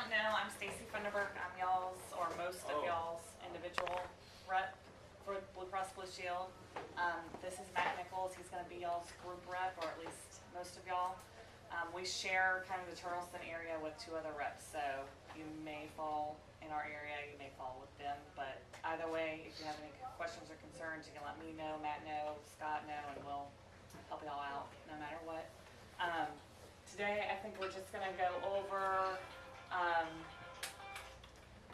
don't know, I'm Stacy Funderburk. I'm y'all's, or most of y'all's, individual rep for Blue Cross Blue Shield. This is Matt Nichols. He's going to be y'all's group rep, or at least most of y'all. We share kind of the Charleston area with 2 other reps, so you may fall in our area, you may fall with them. But either way, if you have any questions or concerns, you can let me know, Matt know, Scott know, and we'll help y'all out no matter what. Today, I think we're just going to go over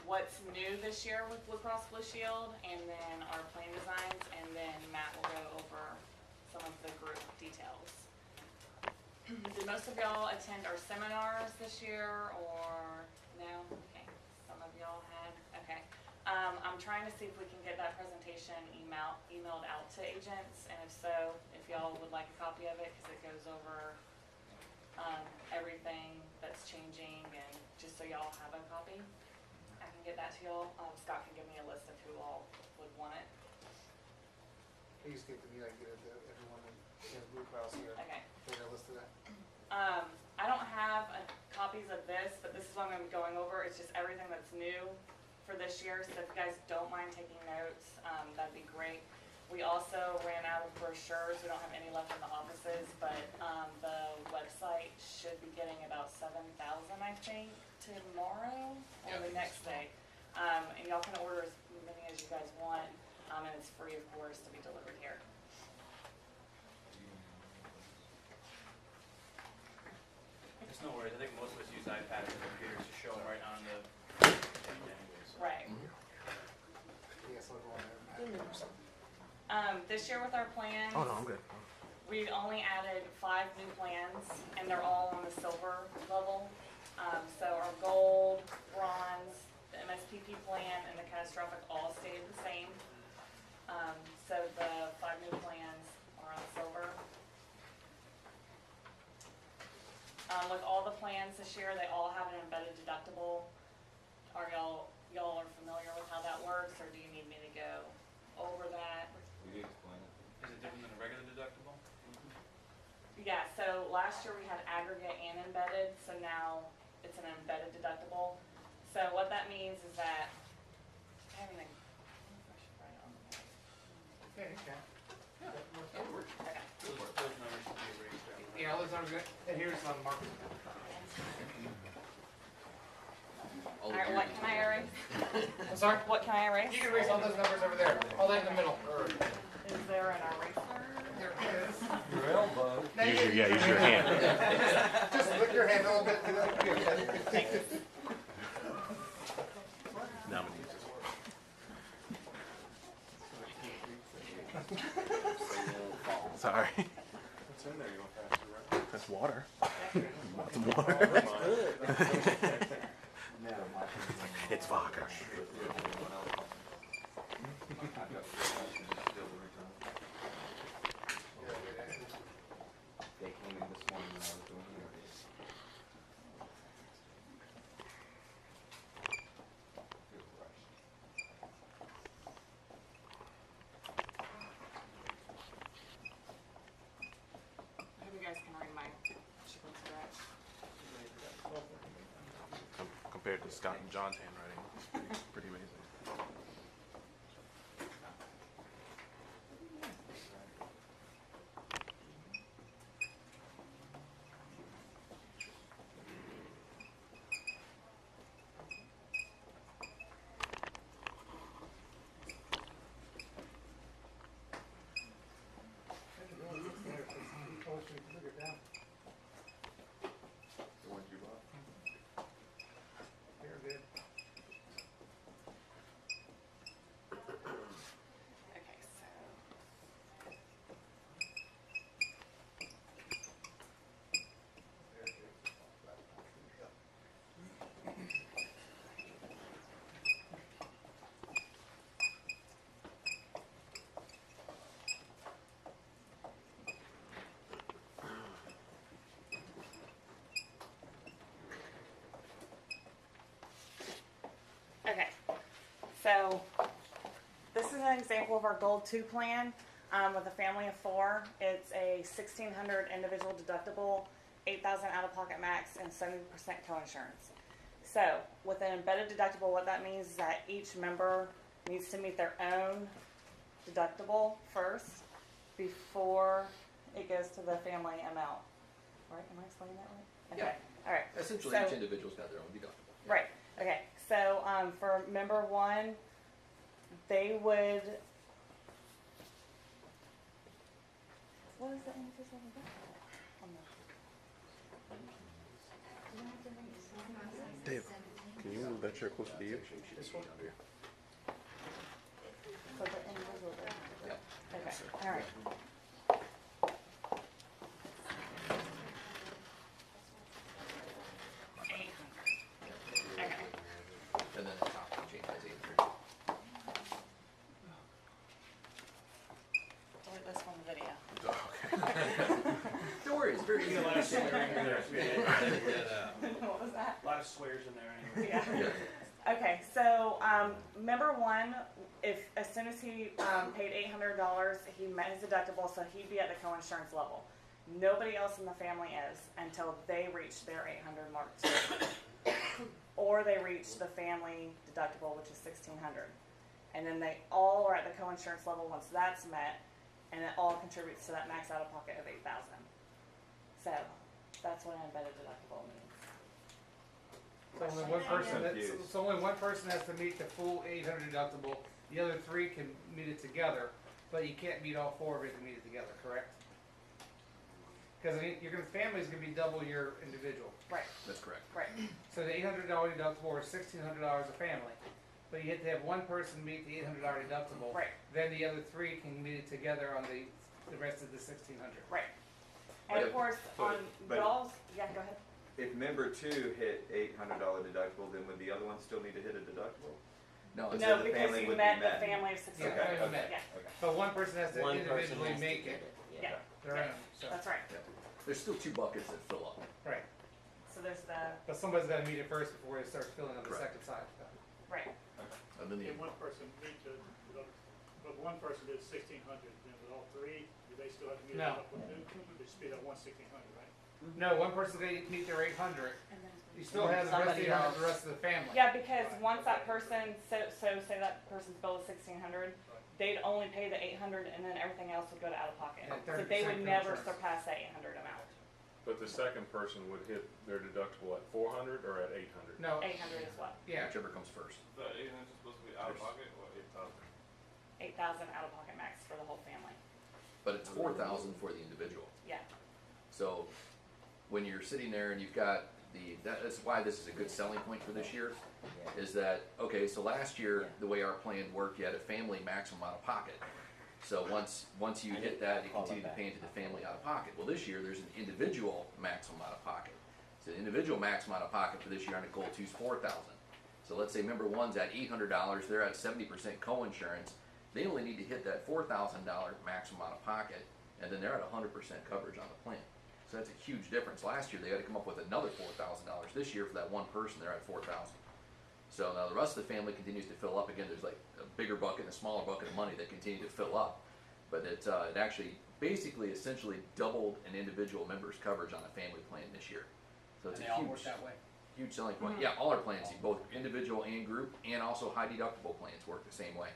what's new this year with Blue Cross Blue Shield, and then our plan designs, and then Matt will go over some of the group details. Did most of y'all attend our seminars this year, or no? Okay, some of y'all had. Okay. I'm trying to see if we can get that presentation emailed out to agents, and if so, if y'all would like a copy of it, because it goes over everything that's changing, and just so y'all have a copy. I can get that to y'all. Scott can give me a list of who all would want it. Please get to me, I get it to everyone in Blue Cross here. Okay. Get a list of that. I don't have copies of this, but this is what I'm going to be going over. It's just everything that's new for this year, so if you guys don't mind taking notes, that'd be great. We also ran out of brochures. We don't have any left in the offices, but the website should be getting about 7,000, I think, tomorrow or the next day. And y'all can order as many as you guys want, and it's free, of course, to be delivered here. It's no worries. I think most of us use iPads and computers to show them right on the thing anyways. Right. Yes, I'll go on there. This year with our plans, Oh, no, I'm good. we only added 5 new plans, and they're all on the silver level. So our gold, bronze, the MSPP plan, and the catastrophic all stayed the same. So the 5 new plans are on silver. With all the plans this year, they all have an embedded deductible. Are y'all are familiar with how that works, or do you need me to go over that? Will you explain it? Is it different than a regular deductible? Yeah, so last year we had aggregate and embedded, so now it's an embedded deductible. So what that means is that, I haven't, I should write it on the back. Okay, okay. Okay. Those numbers should be erased out. Yeah, those are good. And here's some markers. All right, what can I erase? I'm sorry? What can I erase? You can erase all those numbers over there. All that in the middle. Is there an eraser? There it is. Your elbow. Use your hand. Just lick your hand a little bit. Thanks. No, I'm gonna use this. Sorry. What's in there? You want to pass it around? That's water. Want some water? It's vodka. They came in this morning when I was doing interviews. Hope you guys can read my chicken scratch. Compared to Scott and John's handwriting, it's pretty amazing. The ones you bought? They're good. Okay, so. Okay, so this is an example of our Gold 2 plan with a family of 4. It's a $1,600 individual deductible, $8,000 out-of-pocket max, and 70% coinsurance. So with an embedded deductible, what that means is that each member needs to meet their own deductible first before it goes to the family amount. Right? Am I explaining that right? Okay. All right. Essentially, So- each individual's got their own deductible. Right. Okay. So for member one, they would. What is the individual deductible? On the- Dave, can you move that chair closer to you? This one? For the individual deductible. Yep. Okay. All right. Okay. And then the top one changes 800. Delete this from the video. Don't worry, it's very easy. A lot of swearing in there. What was that? A lot of swears in there anyway. Yeah. Yeah. Okay, so member one, if as soon as he paid $800, he met his deductible, so he'd be at the co-insurance level. Nobody else in the family is until they reach their 800 mark, or they reach the family deductible, which is 1,600, and then they all are at the co-insurance level once that's met, and it all contributes to that max out of pocket of 8,000. So that's what an embedded deductible means. So only one person, Confused. so only one person has to meet the full 800 deductible, the other three can meet it together, but you can't meet all four of it to meet it together, correct? Because family's gonna be double your individual. Right, That's correct. right, So the $800 deductible or $1,600 a family, but you have to have one person meet the $800 deductible. right, Then the other three can meet it together on the rest of the 1,600. right. And of course, So- on but- y'all's, yeah, go ahead. If member two hit $800 deductible, then would the other one still need to hit a deductible? No, it's, so No, the because family you would be met the met. family of Yeah, 600. family okay. met. Yeah, Okay. But one person has to One person individually has to make get it. yeah, Their own, so, that's right. yeah. There's still two buckets that fill up. right. So there's the, But somebody's gotta meet it first before it starts filling on the Correct. second side. right, And then the, Can one person meet the, but one person did 1,600, then with all three, do they still have to meet No. it up with two? They just be that 1,600, right? No, one person they meet their 800, and then. you still have the rest of Somebody the 800, else. the rest of the family. Yeah, because once that person, so say that person's bill is 1,600, they'd only pay the 800 and then everything else would go to out of pocket. And So they 30% would never co-insurance. surpass that 800 amount. But the second person would hit their deductible at 400 or at 800? No, 800 as well. yeah, whichever comes first. The 800 is supposed to be out of pocket or 8,000? 8,000 out of pocket max for the whole family. But it's 4,000 for the individual. Yeah, So when you're sitting there and you've got that's why this is a good selling point for this year, is that, okay, so last year, the way our plan worked, you had a family maximum out of pocket. So once you hit that, you continue to pay into the family out of pocket. Well, this year, there's an individual maximum out of pocket. So the individual maximum out of pocket for this year under Goal 2 is 4,000. So let's say member one's at $800, they're at 70% co-insurance. They only need to hit that $4,000 maximum out of pocket, and then they're at 100% coverage on the plan. So that's a huge difference. Last year, they had to come up with another $4,000. This year, for that one person, they're at 4,000. So now the rest of the family continues to fill up. Again, there's like a bigger bucket and a smaller bucket of money that continue to fill up. But it actually basically essentially doubled an individual member's coverage on a family plan this year. So it's and a they all huge, work that way. huge selling point. Yeah, all our plans, both individual and group, and also high deductible plans work the same way.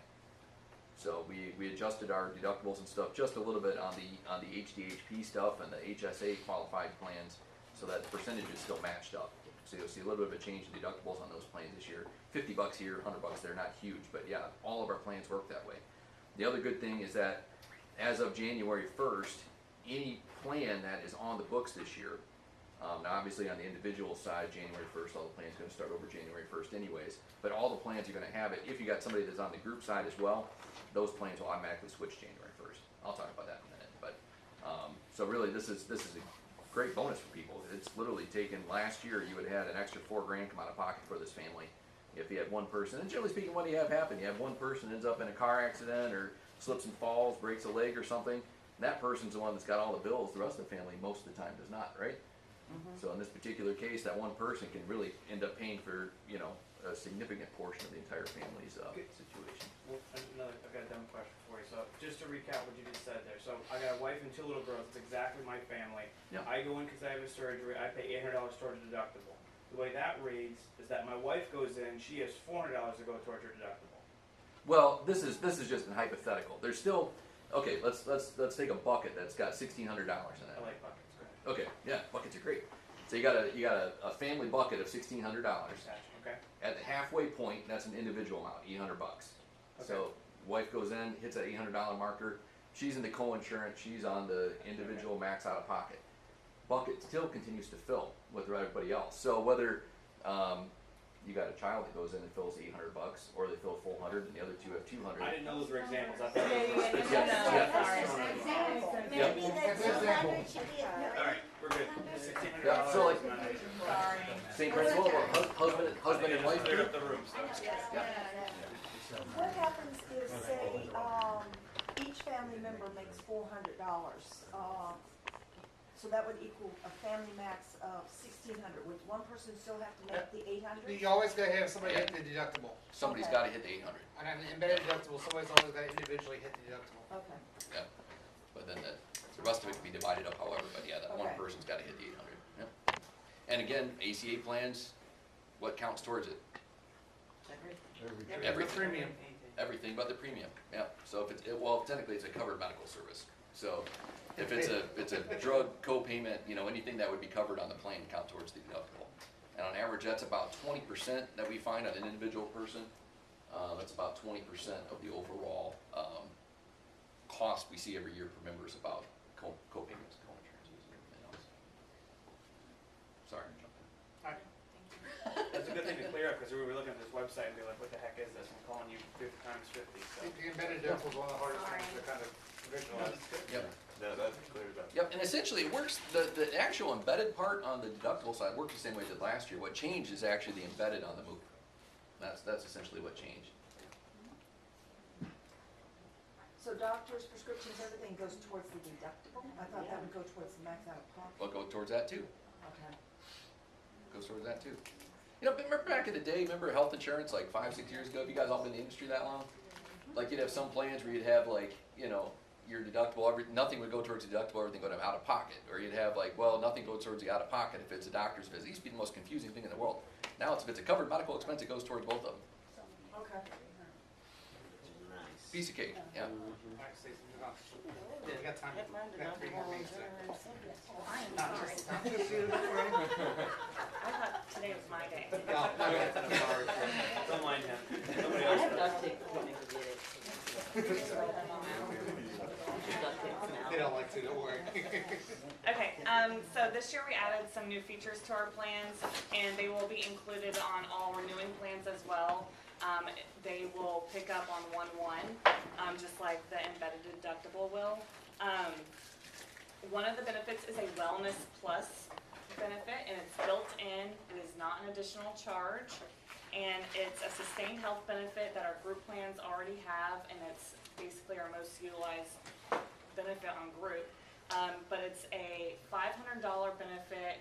So we adjusted our deductibles and stuff just a little bit on the HDHP stuff and the HSA qualified plans, so that the percentages still matched up. So you'll see a little bit of a change in deductibles on those plans this year. $50 here, $100 there, not huge, but yeah, all of our plans work that way. The other good thing is that as of January 1st, any plan that is on the books this year, now obviously on the individual side, January 1st, all the plans are going to start over January 1st anyways, but all the plans are going to have it. If you got somebody that's on the group side as well, those plans will automatically switch January 1st. I'll talk about that in a minute, but so really this is a great bonus for people. It's literally taken, last year you would have had an extra $4,000 come out of pocket for this family if you had one person. And generally speaking, what do you have happen? You have one person ends up in a car accident or slips and falls, breaks a leg or something. That person's the one that's got all the bills. The rest of the family most of the time does not, right? So in this particular case, that one person can really end up paying for, a significant portion of the entire family's situation. Well, I've got a dumb question for you. So just to recap what you just said there. So I got a wife and two little girls. It's exactly my family. Yeah. I go in because I have a surgery. I pay $800 towards the deductible. the way that reads is that my wife goes in, she has $400 to go towards her deductible. Well, this is just a hypothetical. There's still, okay, let's take a bucket that's got $1,600 in I it. like buckets, go ahead. Okay, yeah, buckets are great. So you got a family bucket of $1,600. Gotcha, okay. At the halfway point, that's an individual amount, $800. So Okay. wife goes in, hits that $800 marker. She's in the co-insurance. She's on the individual max out of pocket. Bucket still continues to fill with everybody else. So whether you got a child that goes in and fills $800, or they fill 400, and the other two have 200. I didn't know those were examples. I thought Yeah, those were yeah, specific. yeah. Sorry. Yep. Maybe that That's an 200 should be a All right, we're good. $1,600. Yeah, so like- Sorry. Same principle, husband and wife. Cleared up the room, so. What happens if, say, each family member makes $400, so that would equal a family max of 1,600, would one person still have to make the 800? You always gotta have somebody hit the deductible. Somebody's Okay. got to hit the 800. On an embedded deductible, somebody's always gotta individually hit the deductible. Okay, Yeah. But then the rest of it can be divided up however, but yeah, that one Okay. person's got to hit the 800. Yep. And again, ACA plans, what counts towards it? The Everything. premium. Everything but the premium, yeah. So if well, technically it's a covered medical service. So if it's a drug co-payment, anything that would be covered on the plan count towards the deductible. And on average, that's about 20% that we find on an individual person. That's about 20% of the overall cost we see every year per member is about co-payments, co-insurances, and everything else. Sorry, I'm jumping. That's a good thing to clear up, because we were looking at this website and be like, what the heck is this? I'm calling you 50 times 50, so. The embedded deductible is one of the hardest things to kind of visualize. Yep. No, that clears up. Yep, and essentially it works, the actual embedded part on the deductible side works the same way it did last year. What changed is actually the embedded on the move. That's essentially what changed. so doctors, prescriptions, everything goes towards the deductible? I thought that would go towards the max out of pocket. Well, go towards that too. Okay. Goes towards that too. Remember back in the day, remember health insurance like 5-6 years ago? Have you guys all been in the industry that long? Like you'd have some plans where you'd have like, your deductible, nothing would go towards the deductible, everything would go out of pocket. Or you'd have like, well, nothing goes towards the out of pocket if it's a doctor's visit. It used to be the most confusing thing in the world. Now if it's a covered medical expense, it goes towards both of them. Okay. Piece of cake, yeah. Alright, Stacey, move on. Yeah, you got time. Got 3 more meetings today. I am Not sorry. just- not just you, don't worry. I thought today was my day. No, not yet. Don't mind him. Nobody else does. They don't like to, don't worry. Okay, so this year we added some new features to our plans, and they will be included on all renewing plans as well. They will pick up on 1/1, just like the embedded deductible will. One of the benefits is a Wellness Plus benefit, and it's built in. It is not an additional charge, and it's a sustained health benefit that our group plans already have, and it's basically our most utilized benefit on group. But it's a $500 benefit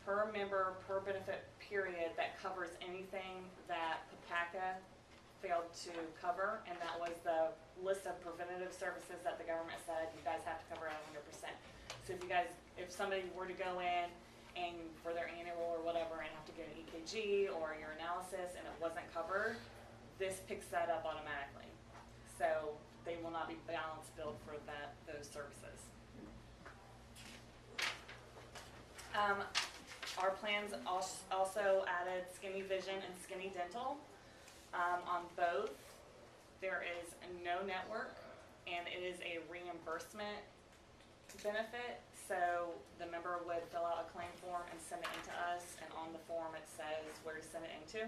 per member, per benefit period that covers anything that PPACA failed to cover, and that was the list of preventative services that the government said you guys have to cover at 100%. So if somebody were to go in and for their annual or whatever and have to get an EKG or your analysis and it wasn't covered, this picks that up automatically. So they will not be balance billed for those services. Our plans also added Skinny Vision and Skinny Dental. On both, there is no network, and it is a reimbursement benefit. So the member would fill out a claim form and send it into us, and on the form it says where to send it into.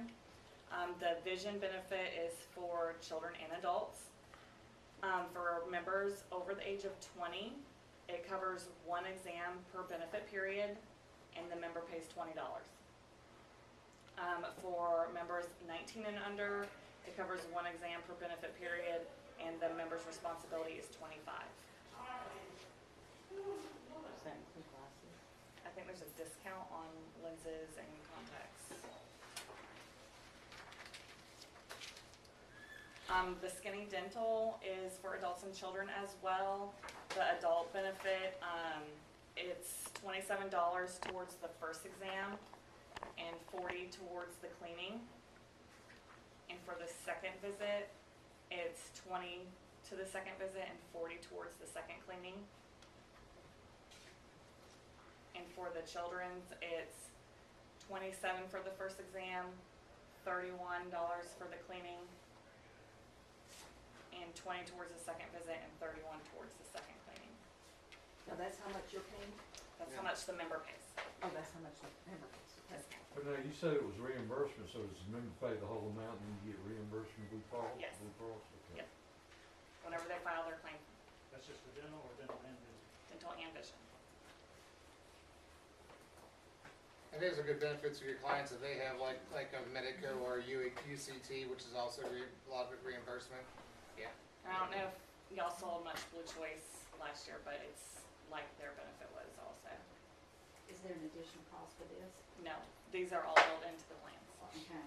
The vision benefit is for children and adults. For members over the age of 20, it covers 1 exam per benefit period, and the member pays $20. For members 19 and under, it covers 1 exam per benefit period, and the member's responsibility is $25. I think there's a discount on lenses and contacts. The Skinny Dental is for adults and children as well. The adult benefit, it's $27 towards the first exam, and 40 towards the cleaning. And for the second visit, it's 20 to the second visit and 40 towards the second cleaning. And for the children's, it's 27 for the first exam, $31 for the cleaning, and 20 towards the second visit and 31 towards the second cleaning. Now, that's how much you're paying? That's how much the member pays. Oh, that's how much the member pays. Okay. But now, you said it was reimbursement, so does the member pay the whole amount and you get reimbursed from Blue Cross? Yes. Blue Cross, okay. Yep. Whenever they file their claim, That's just for dental or dental and vision? dental and vision. And those are good benefits for your clients if they have like a Medico or UCT, which is also a lot of reimbursement. Yeah. And I don't know if y'all sold much Blue Choice last year, but it's like their benefit was also. Is there an additional cost for this? No, these are all built into the plans. Okay.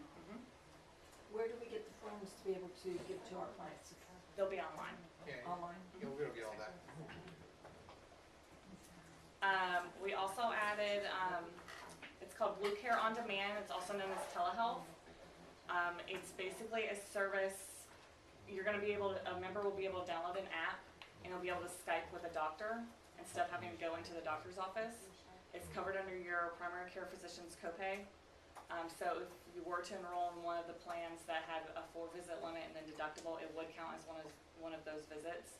Where do we get the forms to be able to give to our clients? They'll be online. Yeah. Online? You'll get all that. We also added, it's called Blue Care On Demand. It's also known as telehealth. It's basically a service. You're going to be able to, a member will be able to download an app and you'll be able to Skype with a doctor instead of having to go into the doctor's office. It's covered under your primary care physician's copay. So if you were to enroll in one of the plans that had a 4-visit limit and then deductible, it would count as one of those visits.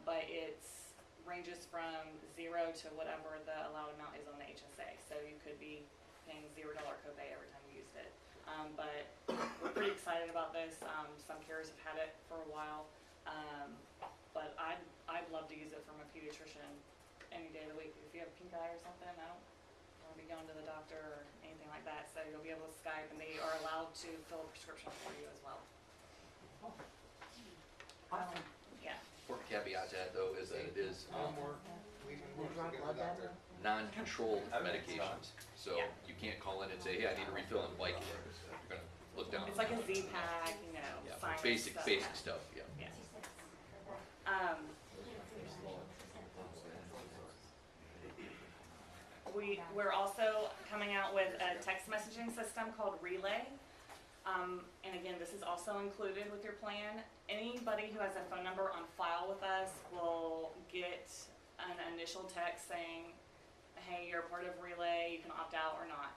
But it's ranges from 0 to whatever the allowed amount is on the HSA. So you could be paying $0 copay every time you used it. But we're pretty excited about this. Some carriers have had it for a while. But I'd love to use it from a pediatrician any day of the week. If you have pink eye or something, I don't want to be going to the doctor or anything like that. So you'll be able to Skype, and they are allowed to fill a prescription for you as well. Awesome. Yeah. Important caveat to that though is that it is One more, we can work on the doctor. non-controlled I mean, it's medications. So Yeah. you can't call in and say, hey, I need a refill and like it. You're gonna look down. It's like a Z-Pack, you know, Yeah, sinus basic stuff. stuff, yeah. Yeah. We're also coming out with a text messaging system called Relay. And again, this is also included with your plan. Anybody who has a phone number on file with us will get an initial text saying, hey, you're a part of Relay, you can opt out or not.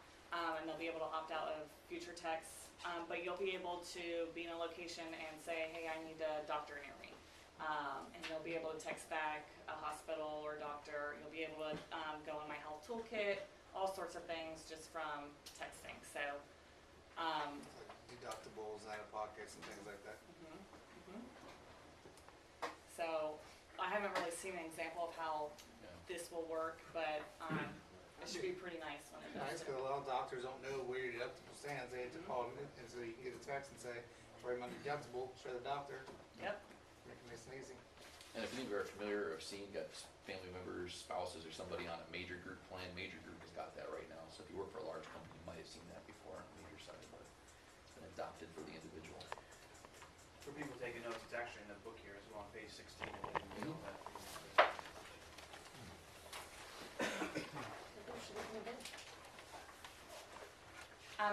And they'll be able to opt out of future texts. But you'll be able to be in a location and say, hey, I need a doctor near me. And they'll be able to text back a hospital or doctor. You'll be able to go on my health toolkit, all sorts of things just from texting. So, Deductibles, out-of-pockets, and things like that. so I haven't really seen an example of how Yeah. this will work, but it should be pretty nice when it Nice, does. because a lot of doctors don't know where your deductible stands. They have to call them, and so you can get a text and say, "Where's my deductible?" Show the doctor. Yep. Make it nice and easy. And if any of you are familiar or seen, got family members, spouses, or somebody on a major group plan, major group has got that right now. So if you work for a large company, you might have seen that before on the major side, but it's been adopted for the individual. For people taking notes, it's actually in the book here, it's on page 16.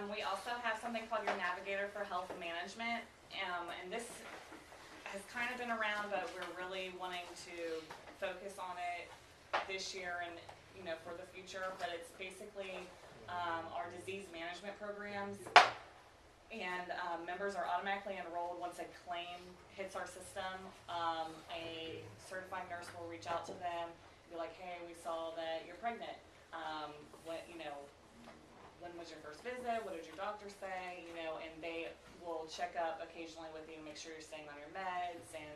We also have something called your Navigator for Health Management, and this has kind of been around, but we're really wanting to focus on it this year and, you know, for the future. But it's basically our disease management programs, and members are automatically enrolled once a claim hits our system. A certified nurse will reach out to them, be like, hey, we saw that you're pregnant. When was your first visit? What did your doctor say? You know, and they will check up occasionally with you, make sure you're staying on your meds, and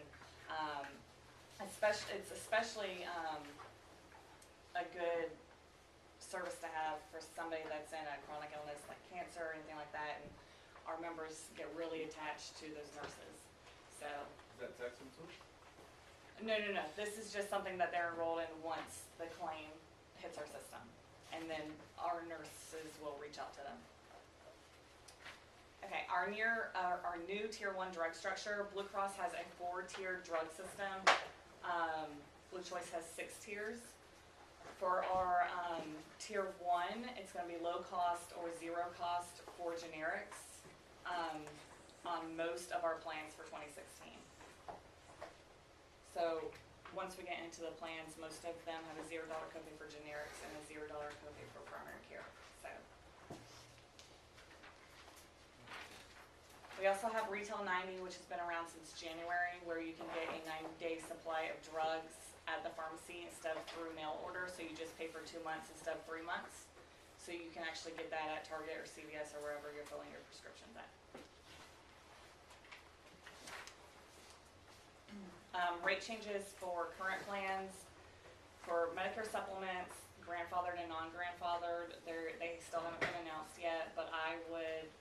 it's especially a good service to have for somebody that's in a chronic illness like cancer or anything like that, and our members get really attached to those nurses. So. Is that text them too? No. This is just something that they're enrolled in once the claim hits our system. And then our nurses will reach out to them. Okay, our new Tier 1 drug structure. Blue Cross has a 4-tiered drug system. Blue Choice has 6 tiers. For our, tier one, it's gonna be low cost or zero cost for generics, on most of our plans for 2016. So, once we get into the plans, most of them have a $0 copay for generics and a $0 copay for primary care, so. We also have Retail 90, which has been around since January, where you can get a 90-day supply of drugs at the pharmacy instead of through mail order, so you just pay for 2 months instead of 3 months. So you can actually get that at Target or CVS or wherever you're filling your prescriptions at. Rate changes for current plans, for Medicare supplements, grandfathered and non-grandfathered, they still haven't been announced yet, but I would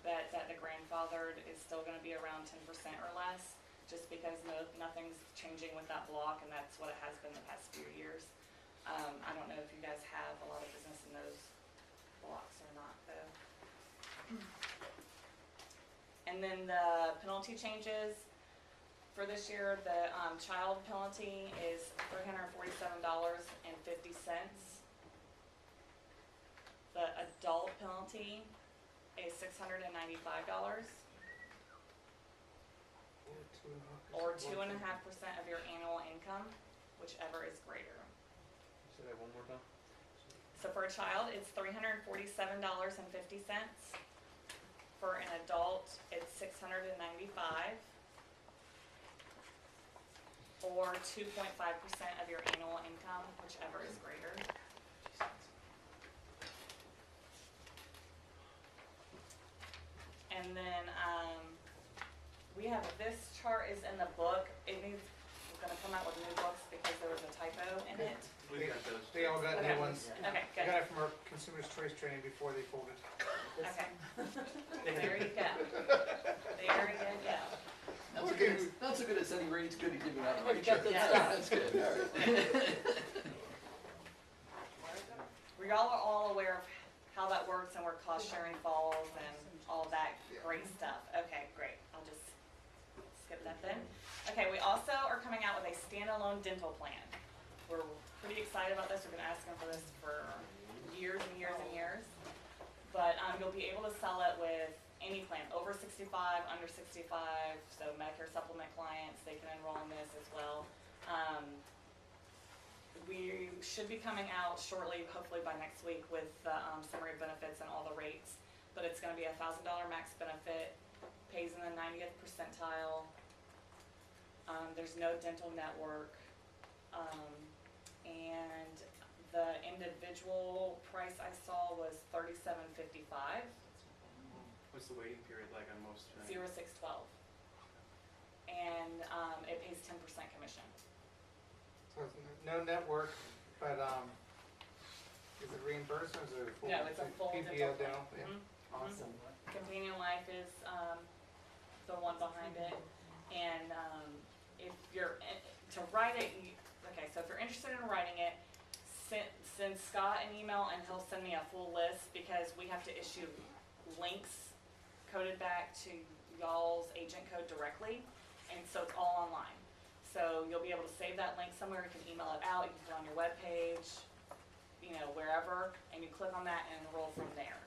bet that the grandfathered is still gonna be around 10% or less, just because nothing's changing with that block, and that's what it has been the past few years. I don't know if you guys have a lot of business in those blocks or not, though. And then the penalty changes. For this year, the child penalty is $347.50. The adult penalty is $695, or 2.5% of your annual income, whichever is greater. Say that one more time. So for a child, it's $347.50. For an adult, it's $695. Or 2.5% of your annual income, whichever is greater. And then, we have, this chart is in the book. We're gonna come out with new books because there was a typo in it. We've got those. They all got Okay. new ones. Okay, I got good. it from our Consumers Choice training before they folded. Okay. There you go. There you go. Not so good at setting rates, good at giving out the Good, rate chart. good, That's good, alright. We all are all aware of how that works and where cost sharing falls and all of that great stuff. Okay, great. I'll just skip that then. Okay, we also are coming out with a standalone dental plan. We're pretty excited about this. We've been asking for this for years and years and years. But you'll be able to sell it with any plan, over 65, under 65, so Medicare supplement clients, they can enroll in this as well. We should be coming out shortly, hopefully by next week, with the summary of benefits and all the rates. But it's gonna be a $1,000 max benefit, pays in the 90th percentile. There's no dental network. And the individual price I saw was $37.55. What's the waiting period like on most? 0612. And it pays 10% commission. So it's no network, but is it reimbursed or is it a full? No, it's a full PPO dental dental? plan. Yeah. Mhm. Awesome. Companion Life is the one behind it. And if you're, to write it, okay, so if you're interested in writing it, send Scott an email and he'll send me a full list, because we have to issue links coded back to y'all's agent code directly, and so it's all online. So you'll be able to save that link somewhere, you can email it out, you can put it on your webpage, you know, wherever, and you click on that and enroll from there.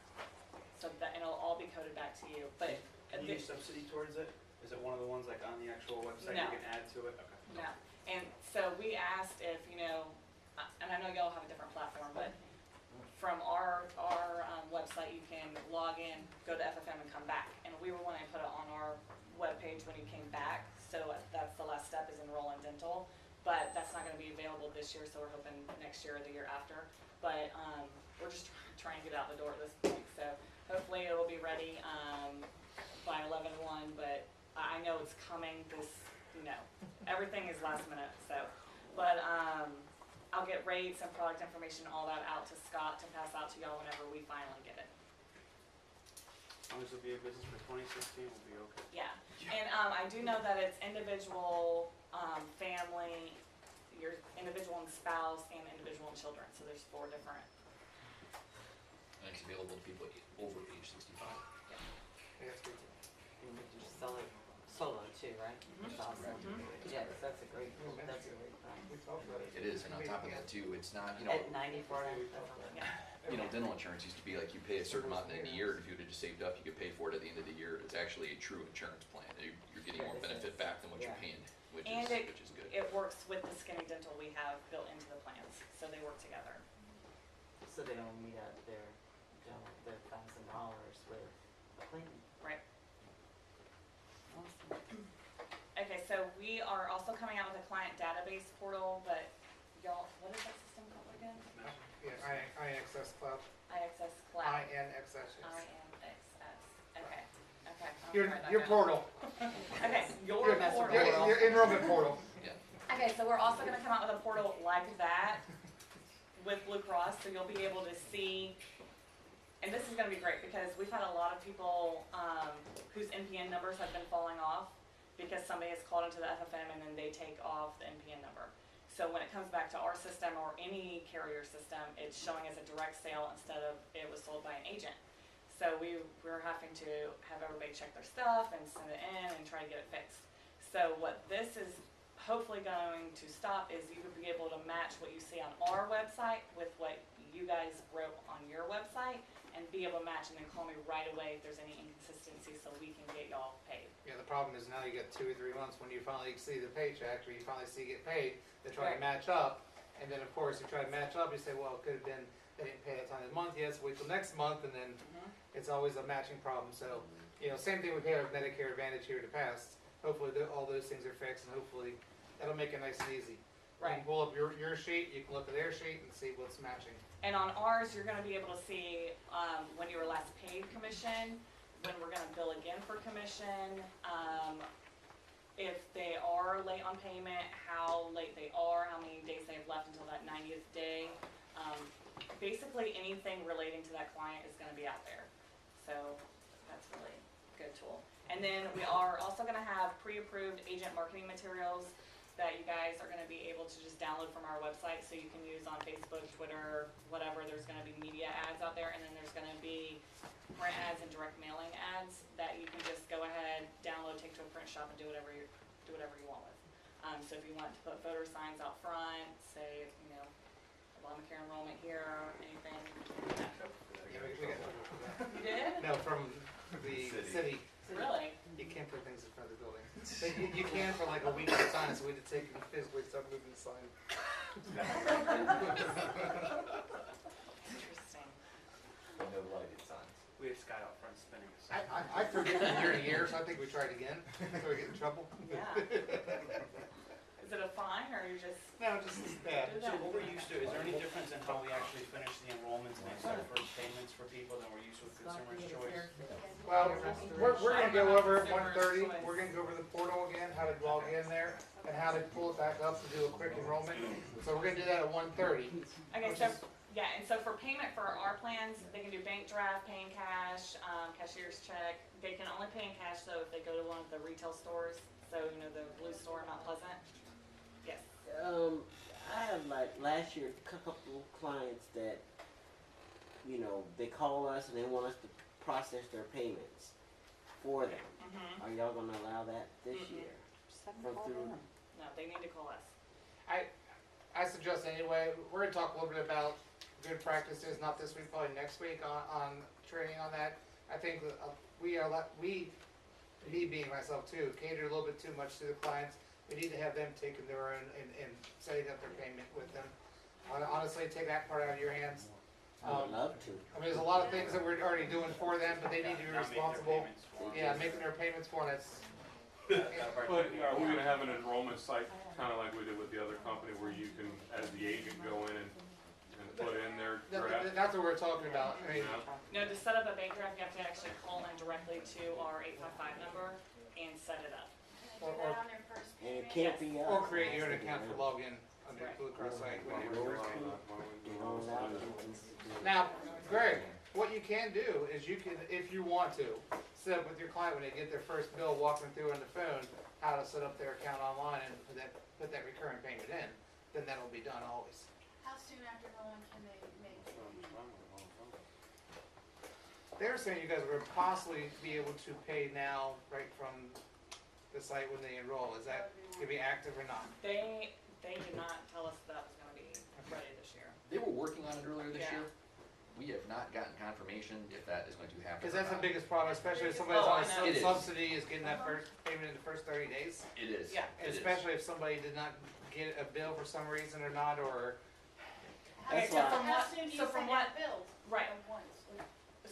So that, and it'll all be coded back to you, but. Can you use subsidy towards it? Is it one of the ones like on the actual website No. you can add to it? Okay. No, and so we asked if, you know, and I know y'all have a different platform, but from our website, you can log in, go to FFM and come back. And we were wanting to put it on our webpage when you came back, so that's the last step, is enroll in dental. But that's not gonna be available this year, so we're hoping next year or the year after. But, we're just trying to get out the door at this point, so hopefully it will be ready, by 11/1, but I know it's coming this, you know, everything is last minute, so. But, I'll get rates and product information, all that out to Scott to pass out to y'all whenever we finally get it. As long as it'll be a business for 2016, we'll be okay. Yeah, and, I do know that it's individual, family, your individual and spouse, and individual and children, so there's 4 different. And it's available to people over age 65. Yeah, that's good. And you can just sell it solo too, right? That's awesome. Yes, that's a great price. We talked about It is, and on top of that too, it's not, you know, At 94, dental insurance used to be like you pay a certain amount in a year, and if you would have just saved up, you could pay for it at the end of the year. It's actually a true insurance plan. You're getting more benefit back than what you're paying, which And is good. it works with the skinny dental we have built into the plans, so they work together. so they don't meet up their $1,000 with a cleaning. Right. Awesome. Okay, so we are also coming out with a client database portal, but y'all, what is that system called again? Yeah, INXS Cloud. IXS Cloud. INXS. INXS. Okay. Okay. I'll Your, write that your down. portal. Okay, your Your, portal. your enrollment portal. Okay, so we're also gonna come out with a portal like that with Blue Cross, so you'll be able to see, and this is gonna be great because we've had a lot of people, whose NPN numbers have been falling off because somebody has called into the FFM and then they take off the NPN number. So when it comes back to our system or any carrier system, it's showing as a direct sale instead of it was sold by an agent. So we're having to have everybody check their stuff and send it in and try to get it fixed. So what this is hopefully going to stop is you would be able to match what you see on our website with what you guys wrote on your website and be able to match and then call me right away if there's any inconsistency so we can get y'all paid. Yeah, the problem is now you get 2 or 3 months when you finally see the paycheck, or you finally see it get paid, they try to Right. match up, and then of course you try to match up, you say, well, it could have been, they didn't pay that time of the month yet, so wait till next month, and then it's always a matching problem, so, you know, same thing we've had with Medicare Advantage here in the past, hopefully all those things are fixed, and hopefully that'll make it nice and easy. You Right. can pull up your sheet, you can look at their sheet and see what's matching. And on ours, you're gonna be able to see, when you were last paid commission, when we're gonna bill again for commission, if they are late on payment, how late they are, how many days they have left until that 90th day. Basically, anything relating to that client is gonna be out there. So that's really a good tool. And then we are also gonna have pre-approved agent marketing materials that you guys are gonna be able to just download from our website, so you can use on Facebook, Twitter, whatever. There's gonna be media ads out there, and then there's gonna be print ads and direct mailing ads that you can just go ahead, download, take to a print shop, and do whatever you want with. So if you want to put voter signs out front, say, you know, Obamacare enrollment here, anything. Yeah, we got trouble for that. You did? No, from the city. Really? You can't put things in front of the building. You can for like a week at a time, so we had to take and physically start moving the sign. Interesting. No lighted signs. We had Scott out front spinning a sign. I forget from year to year, so I think we tried again, so we get in trouble. Yeah. Is it a fine, or you just? No, just, yeah. Do So that? what we're used to, is there any difference in how we actually finish the enrollments and accept first payments for people than we're used with Consumer's Choice? Well, we're gonna go over at 1:30, we're gonna go over the portal again, how to log in there, and how to pull it back up to do a quick enrollment. So we're gonna do that at 1:30. Okay, so, yeah, and so for payment for our plans, they can do bank draft, pay in cash, cashier's check. They can only pay in cash though if they go to one of the retail stores, so, you know, the Blue Store in Mount Pleasant. Yes. I have like last year a couple clients that, you know, they call us and they want us to process their payments for them. Mm-hmm. Are y'all gonna allow that this year? From through? No, they need to call us. I suggest anyway, we're gonna talk a little bit about good practices, not this week, probably next week on training on that. I think that me being myself too, cater a little bit too much to the clients. We need to have them taking their own and setting up their payment with them. Honestly, take that part out of your hands. I would love to. I mean, there's a lot of things that we're already doing for them, but they need to be Not making their responsible. payments for 'em. Yeah, making their payments for them, that's, That part But we are we need. gonna have an enrollment site, kinda like we did with the other company, where you can, as the agent, go in and put in their draft? that's what we're talking about. I mean, Yeah. No, to set up a bank draft, you have to actually call in directly to our 855 number and set it up. or And it can't be us. or create your own account for login on the Right. Blue Cross site. Why don't we whenever. do all that? Why don't we They do all don't allow that? them to Now, Greg, what you can do is you can, if you want to, set up with your client when they get their first bill, walk them through on the phone, how to set up their account online and put that recurring payment in, then that'll be done always. How soon after enrolling can they make? They're saying you guys are gonna possibly be able to pay now right from site when they enroll? Is that gonna be active or not? They did not tell us that was gonna be ready this year. They were working on it earlier this Yeah. year. We have not gotten confirmation if that is going to happen. Cause or that's the not. biggest problem, especially if somebody's Oh, on I know. It a is. subsidy, is getting that first payment in the first 30 days. It is. Yeah. And It is. especially if somebody did not get a bill for some reason or not, or, Okay, That's so why- from How what, soon do you so from send what, out bills? right, Once.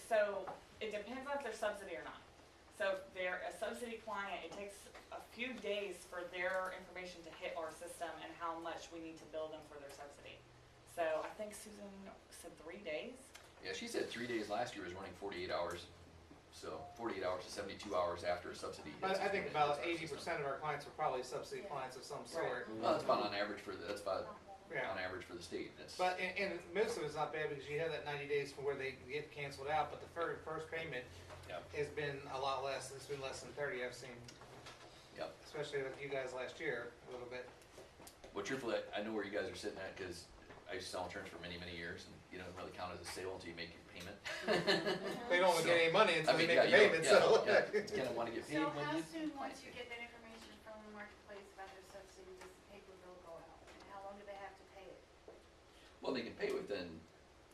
so it depends on if they're subsidy or not. So if they're a subsidy client, it takes a few days for their information to hit our system and how much we need to bill them for their subsidy. So I think Susan said 3 days. Yeah, she said 3 days last year was running 48 hours. So 48 hours to 72 hours after a subsidy hits. but I is think when it about hits our system. 80% of our clients are probably subsidy clients of some sort. Well, that's about on average for the, that's about Yeah. on average for the state. That's, But, and most of it's not bad because you have that 90 days from where they get canceled out, but the first payment Yep. has been a lot less. It's been less than 30 I've seen, Yep. especially with you guys last year, a little bit. Well, truthfully, I know where you guys are sitting at because I used to sell insurance for many, many years, and you don't really count as a sale until you make your payment. They don't get any money until I mean, they yeah, make you the don't, payment, yeah, so. yeah, kind of want to get paid So when how you. soon, once you get that information from the marketplace about their subsidy, does the paper bill go out? And how long do they have to pay it? Well, they can pay within,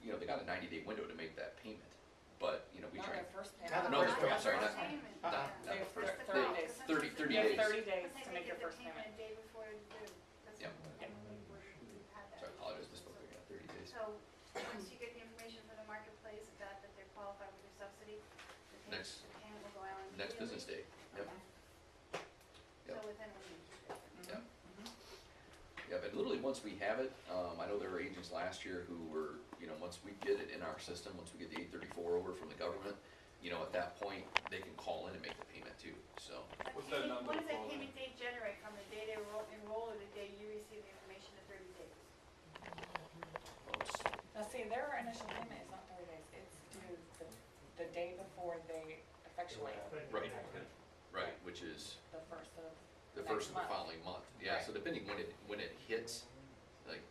you know, they got a 90-day window to make that payment, but you know, we Not try. their first payment. Not the No, first I'm sorry, First not, payment. Uh-uh. not They the have first. 30 days. 30 You have days. 30 days Sometimes to they make your get the first payment payment. a day before it's due. That's Yep. when we've had that. Sorry, I apologize, misspoke there, yeah, 30 days. So, once you get the information from the marketplace about that they're qualified with their subsidy, Next- the payment will go out immediately? Next business day, yep. So Yep. within a week? Yeah. Yeah, but literally, once we have it, I know there were agents last year who were, you know, once we get it in our system, once we get the 834 over from the government, you know, at that point, they can call in and make the payment too, so. What's that number What does that for payment date generate from the day they enroll or the day you receive the information in 30 days? Now, see, their initial payment is not 30 days, it's due the day before they effectuate Right, right, which is the first of the next first of the month. following month, yeah, so depending when it hits, like,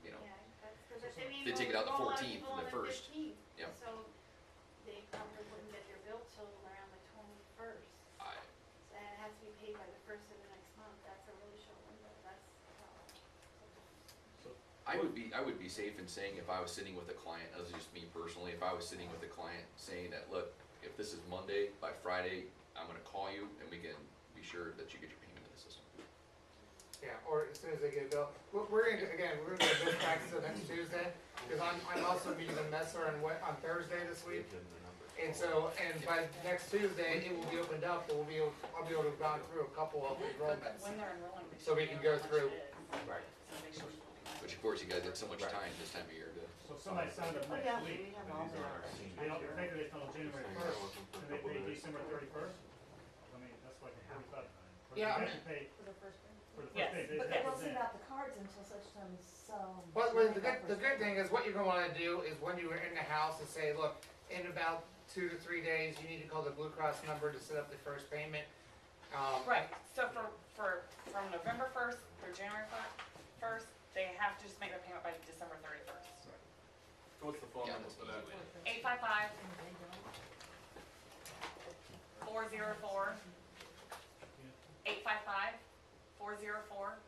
you know, Yeah, that's, cause if they They take it out the enroll a lot of 14th people and the on 1st. 15th, Yep. So they probably wouldn't get their bill till around the 21st. I, So it has to be paid by the first of the next month, that's a really short window, that's I would be safe in saying if I was sitting with a client, this is just me personally, if I was sitting with a client saying that, look, if this is Monday, by Friday, I'm gonna call you and we can be sure that you get your payment in the system. Yeah, or as soon as they get a bill. We're gonna, again, we're gonna go best practice till next Tuesday, because I'm also meeting with Messer on Thursday this week. And so, and by next Tuesday, it will be opened up, but I'll be able to have gone through a couple of enrollments. When they're enrolling, they So should we know can go how much through. it is. Right. So they should. Which of course, you guys get so much time this time of year to. So if somebody signed up Oh, next yeah, week, we have all that. they don't, technically it's until January 1st, and they pay December 31st? I mean, that's like a 45. But Yeah, I they have to pay For the first payment. for the Yes, first day, But they they have don't to send then. out the cards until such time as, Well, the good thing is, what you're gonna wanna do is when you are in the house and say, look, in about 2 to 3 days, you need to call the Blue Cross number to set up the first payment. Right, so from November 1st through January 1st, they have to just make their payment by December 31st. So what's the phone Yeah, number that's for that? 855 404 855 404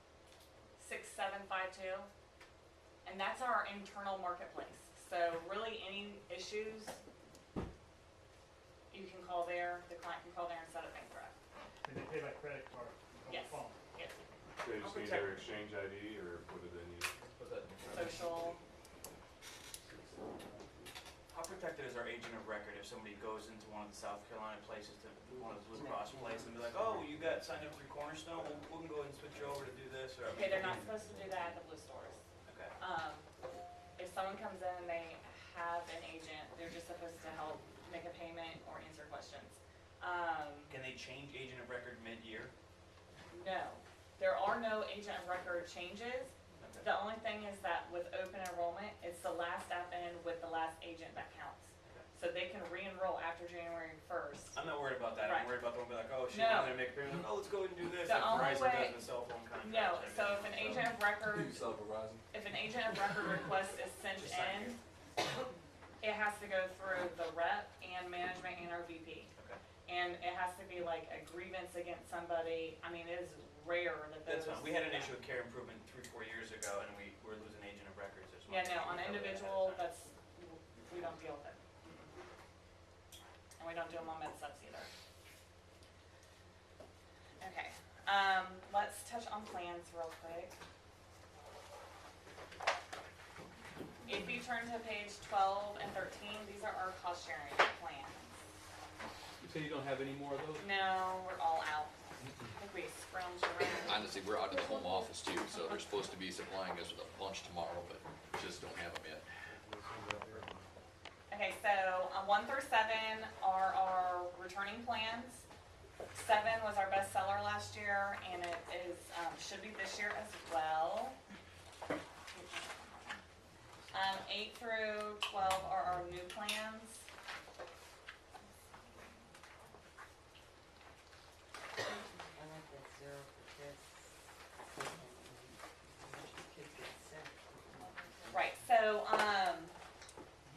6752, and that's our internal marketplace. So really, any issues, you can call there, the client can call there and set up bank draft. And they pay by credit card on the Yes. phone. Yes, They just need their exchange ID, or what do they need? social. How protected is our agent of record if somebody goes into one of the South Carolina places, to one of the Blue Cross places, and be like, oh, you got signed up through Cornerstone, we can go ahead and switch you over to do this, or? Okay, they're not supposed to do that at the blue stores. Okay. If someone comes in and they have an agent, they're just supposed to help make a payment or answer questions. Can they change agent of record mid-year? No, there are no agent of record changes. Okay. The only thing is that with open enrollment, it's the last app in with the last agent that counts. So they can re-enroll after January 1st. I'm not worried about that, Right. I'm worried about them being like, oh, she No. wanted to make a payment, like, oh, let's go ahead and do this, The like only Verizon way- does with cell phone contracts. No, and so if everything, an agent of record, Verizon. if an agent of record request is sent Just sign in, it has to go through the rep and management and our VP. Okay. And it has to be like a grievance against somebody. I mean, it is rare that those. That's fine. We had an issue with Care Improvement 3-4 years ago, and we were losing agent of records. There's Yeah, one no, thing on we covered individual, ahead of time. we don't deal with it. And we don't do them on med subs either. Okay, let's touch on plans real quick. If you turn to page 12 and 13, these are our cost sharing plans. You say you don't have any more of those? No, we're all out. I think we scrounged around. Honestly, we're out of the home office too, so they're supposed to be supplying us with a bunch tomorrow, but just don't have them yet. Okay, so 1 through 7 are our returning plans. 7 was our best seller last year, and it is should be this year as well. 8 through 12 are our new plans. I like that 0 for kids. Kids get sick. Right, so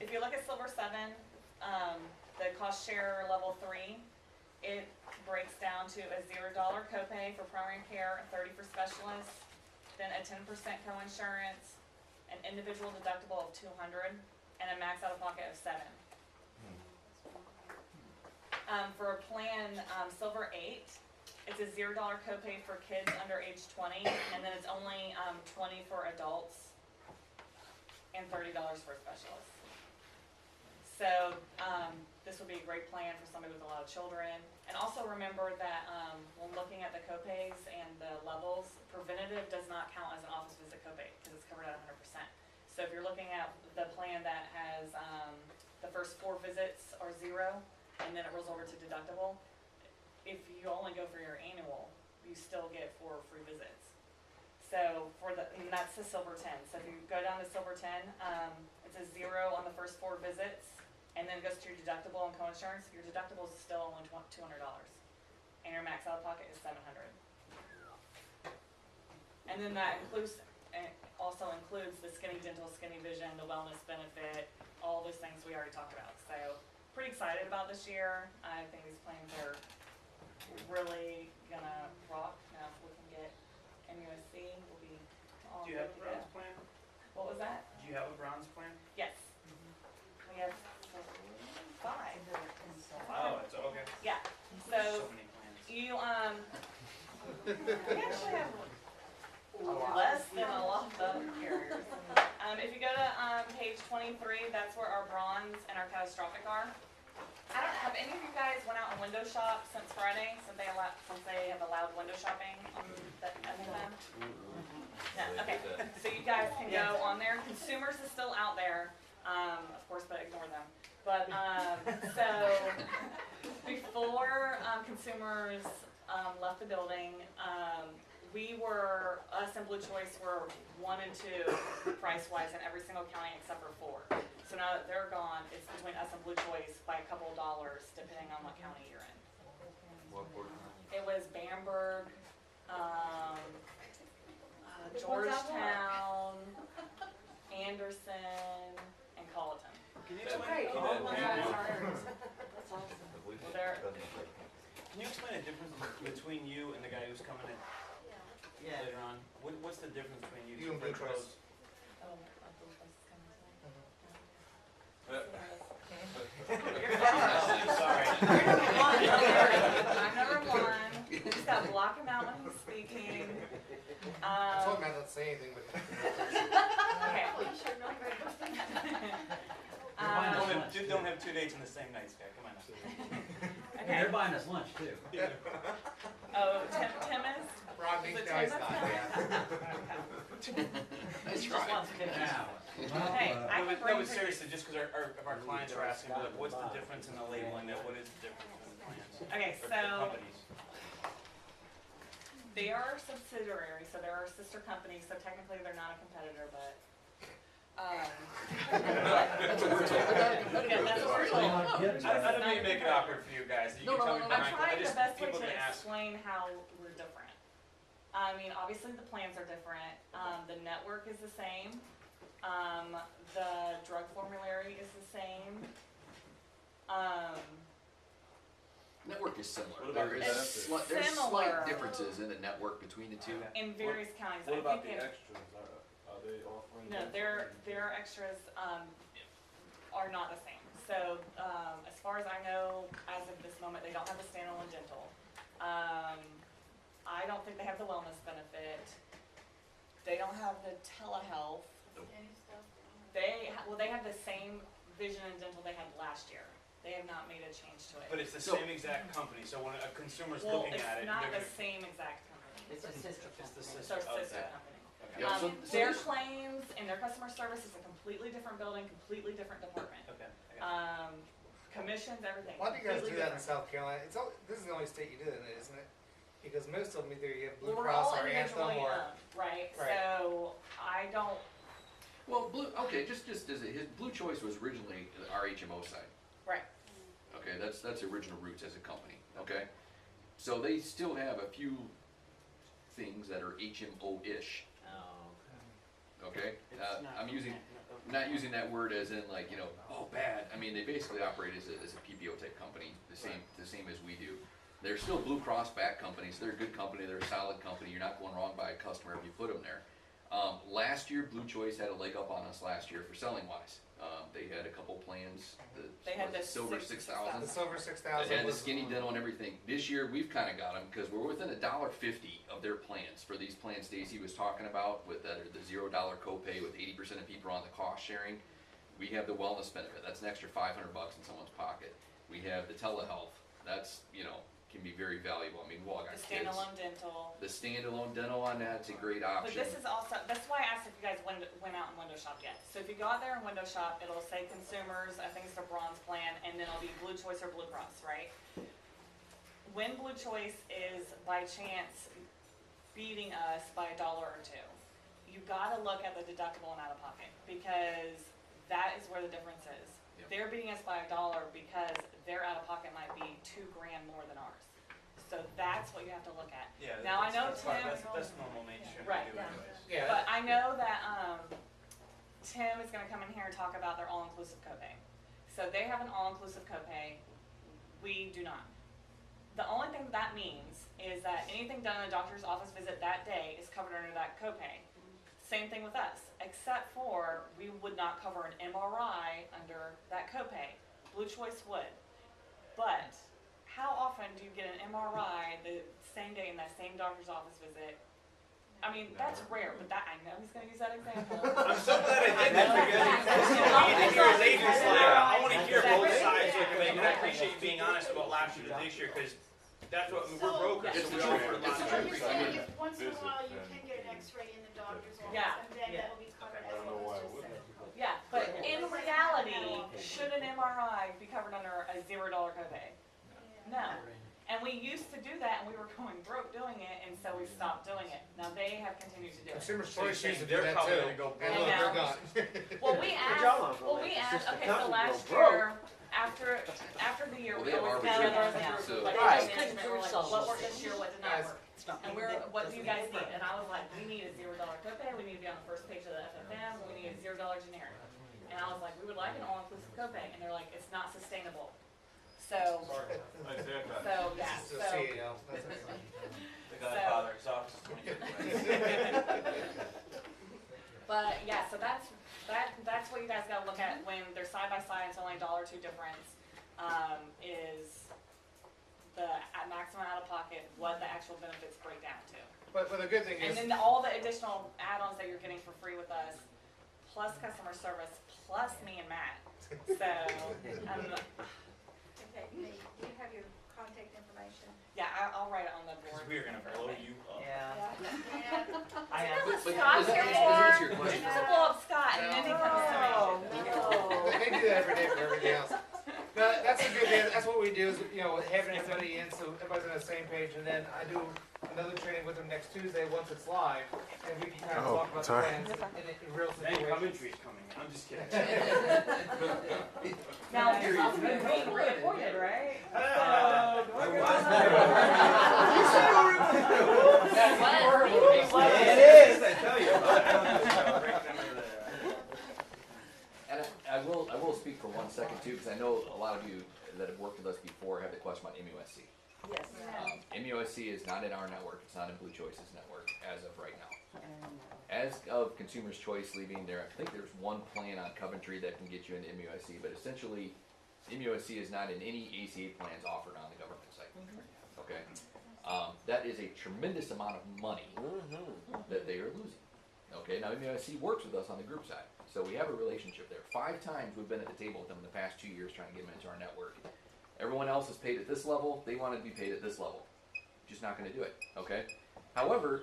if you look at Silver 7, the cost share level 3, it breaks down to a $0 copay for primary care and 30 for specialists, then a 10% co-insurance, an individual deductible of 200, and a max out-of-pocket of 7. For a plan Silver 8, it's a $0 copay for kids under age 20, and then it's only 20 for adults and $30 for specialists. So this would be a great plan for somebody with a lot of children. And also remember that when looking at the copays and the levels, preventative does not count as an office visit copay because it's covered at 100%. So if you're looking at the plan that has the first 4 visits are 0 and then it rolls over to deductible, if you only go for your annual, you still get 4 free visits. So and that's the Silver 10. So if you go down to Silver 10, it's a 0 on the first 4 visits, and then it goes to your deductible and co-insurance. Your deductible is still only $200, and your max out of pocket is $700. And then that also includes the skinny dental, skinny vision, the wellness benefit, all those things we already talked about. So pretty excited about this year. I think these plans are really gonna rock. Now if we can get MUSC, we'll be all Do you have good a to bronze go. plan? What was that? Do you have a bronze plan? Yes. We have 5. Oh, it's okay. Yeah. So So many plans. you we actually have less than a lot of other carriers. If you go to page 23, that's where our bronze and our catastrophic are. Have any of you guys went out and window shop since Friday, since they have allowed window shopping on the FM? No, okay, so you guys can go on there. Consumers is still out there, of course, but ignore them. But, so, before, consumers, left the building, us and Blue Choice were 1 and 2 price-wise in every single county except for 4. So now that they're gone, it's between us and Blue Choice by a couple of dollars, depending on what county you're in. What board? It was Bamberg, Georgetown, Anderson, and Colleton. Can you Okay. explain? Oh my Can God. you- That's awesome. Well, they're, Can you explain the difference between you and the guy who's coming in Yeah. later on? What's the difference between you? You two and Blue for Choice. those- oh, I believe this is coming Sorry. I'm number 1. You just gotta block him out when he's speaking. I told him not to say anything, but. Okay. Don't have 2 dates in the same night, Scott. Come on now. Okay. buying us lunch too. Oh, Tim is? Rodney, Is it no, he's Tim not, that's yeah. Nice Just try. wants to get Now. Hey, I can No, bring but seriously, just because our clients are asking, like, what's the difference in the labeling? What is the difference in the plans? Okay, Or the so companies? they are subsidiary, so they're our sister company, so technically they're not a competitor, but. That's what we're told. Yeah, that's what we're told. I don't mean to make it awkward for you guys. You No, can tell no, me no, I'm behind- trying I the just- best way people to can ask. explain how we're different. I mean, obviously the plans are different. The network is the same. The drug formulary is the same. Network is similar. What about There the is benefits? there's Similar. slight differences in the network between the two. In various counties, What I about think the in, extras? Are they offering? no, their extras, are not the same. So, as far as I know, as of this moment, they don't have the standalone dental. I don't think they have the wellness benefit. They don't have the telehealth. Any stuff? They have the same vision and dental they had last year. They have not made a change to it. But it's the So- same exact company, so when a consumer's Well, looking it's at it, not they're the gonna. same exact company. It's a sister It's the company. It's our sister, sister okay. company. Okay. Yeah, so Their there's- claims and their customer service is a completely different building, completely different department. Okay, I got Commissions, everything. Why do you guys do completely that in different. South Carolina? This is the only state you do it in, isn't it? Because most of them either you have Blue Well, we're Cross all or Anthem individually or. owned, right? Right. So I don't, Well, just as his Blue Choice was originally our HMO side. right. Okay, that's original roots as a company. Okay, so they still have a few things that are HMO-ish. Oh, Okay, it's not. I'm not using that word as in like, you know, oh bad. I mean, they basically operate as a PPO type company, the same as we do. They're still Blue Cross back companies. They're a good company. They're a solid company. You're not going wrong by a customer if you put them there. Last year, Blue Choice had a leg up on us last year for selling wise. They had a couple plans. They had the Silver 6,000. The Silver 6000. They had the was- skinny dental and everything. This year, we've kind of got them because we're within $1.50 of their plans for these plans Stacy was talking about with that are the $0 copay with 80% of people on the cost sharing. We have the wellness benefit. That's an extra $500 in someone's pocket. We have the telehealth. That's, you know, can be very valuable. I mean, we all got The kids. standalone dental. The standalone dental on that's a great But option. this is also, that's why I asked if you guys went out and window shop yet. So if you go out there and window shop, it'll say consumers, I think it's the bronze plan, and then it'll be Blue Choice or Blue Cross, right? When Blue Choice is by chance beating us by $1 or $2, you gotta look at the deductible and out of pocket, because that is where the difference is. Yep. They're beating us by $1 because their out of pocket might be $2 grand more than ours. So that's what you have to look at. Yeah. Now, I know that's fine. Tim- That's normal mainstream Right. we do anyways. Yeah. But I know that Tim is gonna come in here and talk about their all-inclusive copay. So they have an all-inclusive copay, we do not. The only thing that means is that anything done in a doctor's office visit that day is covered under that copay. Same thing with us, except for we would not cover an MRI under that copay. Blue Choice would. But how often do you get an MRI the same day in that same doctor's office visit? I mean, that's rare, but that, I know he's gonna use that example. I'm so glad I did that because we need to hear his agent's side. I wanna hear both sides of it, and I appreciate you being honest about last year to this year, cause that's what, I mean, we're brokers, It's so the we truth. offer a lot It's of the So truth. you're information. saying if once in a Visit while you and- can get an x-ray in the doctor's office, Yeah. and then Yeah. that'll be covered I as don't know well why as it just wouldn't. said. Yeah, but in reality, should an MRI be covered under a $0 copay? No. And we used to do that, and we were going broke doing it, and so we stopped doing it. Now they have continued to do it. Consumer's So you're Choice used to saying do they're that probably too. gonna go And broke. look, I they're know. gone. Well, we But y'all asked, don't well, go we like, it's asked, just the okay, so company last go broke. year, after the year, Well, we they have always get arbitration, together, so- like, Right. management, we're like, what worked this year, what did not Guys, work? And what do you guys need? And I was like, we need a $0 copay, we need to be on the first page of the FFM, we need a $0 generic. And I was like, we would like an all-inclusive copay, and they're like, it's not sustainable. So, I said that. so, yeah, This is the so. CEO. That's what I'm The Godfather, his office is 20 feet away. But yeah, so that's what you guys gotta look at when they're side by side. It's only $1 or $2 difference. Is the maximum out of pocket what the actual benefits break down to, But the good thing and is, then all the additional add-ons that you're getting for free with us, plus customer service, plus me and Matt. So Okay, do you have your contact information? yeah, I'll write it on the board. Because we are gonna blow you up. Yeah. And I have. That's But what Scott's is here that- for. is that your question? To blow up Scott, and then he comes to me. they do that every day for everything else. No, that's a good thing. That's what we do is, you know, having everybody in so everybody's on the same page, and then I do another training with them next Tuesday once it's live, and we can kind of Oh, talk about the sorry. plans in real Then situations. Coventry's coming, I'm just kidding. Now, you're being reappointed, right? It is, I tell you. And I will speak for 1 second too, because I know a lot of you that have worked with us before have the question about MUSC. Yes. MUSC is not in our network, it's not in Blue Choice's network as of right now. As of Consumer's Choice leaving there, I think there's one plan on Coventry that can get you into MUSC, but essentially, MUSC is not in any ACA plans offered on the government site. Okay? That is a tremendous amount of money that they are losing. Okay, now MUSC works with us on the group side, so we have a relationship there. 5 times we've been at the table with them in the past 2 years trying to get them into our network. Everyone else is paid at this level, they want to be paid at this level. Just not going to do it, okay? However,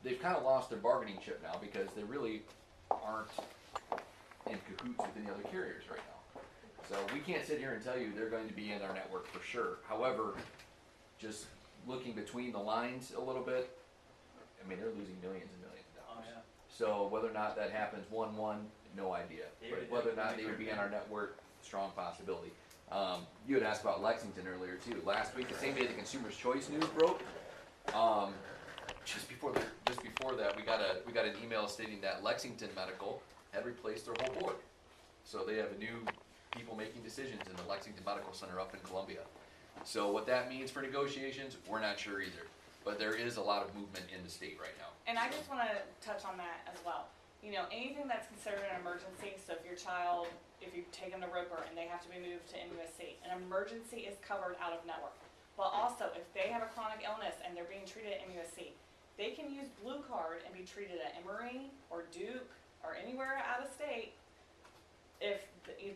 they've kind of lost their bargaining chip now because they really aren't in cahoots with any other carriers right now. So we can't sit here and tell you they're going to be in our network for sure. However, just looking between the lines a little bit, I mean, they're losing millions and millions of dollars. Oh, yeah. So whether or not that happens 1-1, no idea. But whether or not they would be in our network, strong possibility. You had asked about Lexington earlier too. Last week, the same day the Consumer's Choice news broke, just before that, we got an email stating that Lexington Medical had replaced their whole board. So they have a new people making decisions in the Lexington Medical Center up in Columbia. So what that means for negotiations, we're not sure either. But there is a lot of movement in the state right now. And I just want to touch on that as well. You know, anything that's considered an emergency, so if your child, if you take them to Roper and they have to be moved to MUSC, an emergency is covered out of network. But also, if they have a chronic illness and they're being treated at MUSC, they can use Blue Card and be treated at Emory or Duke or anywhere out of state if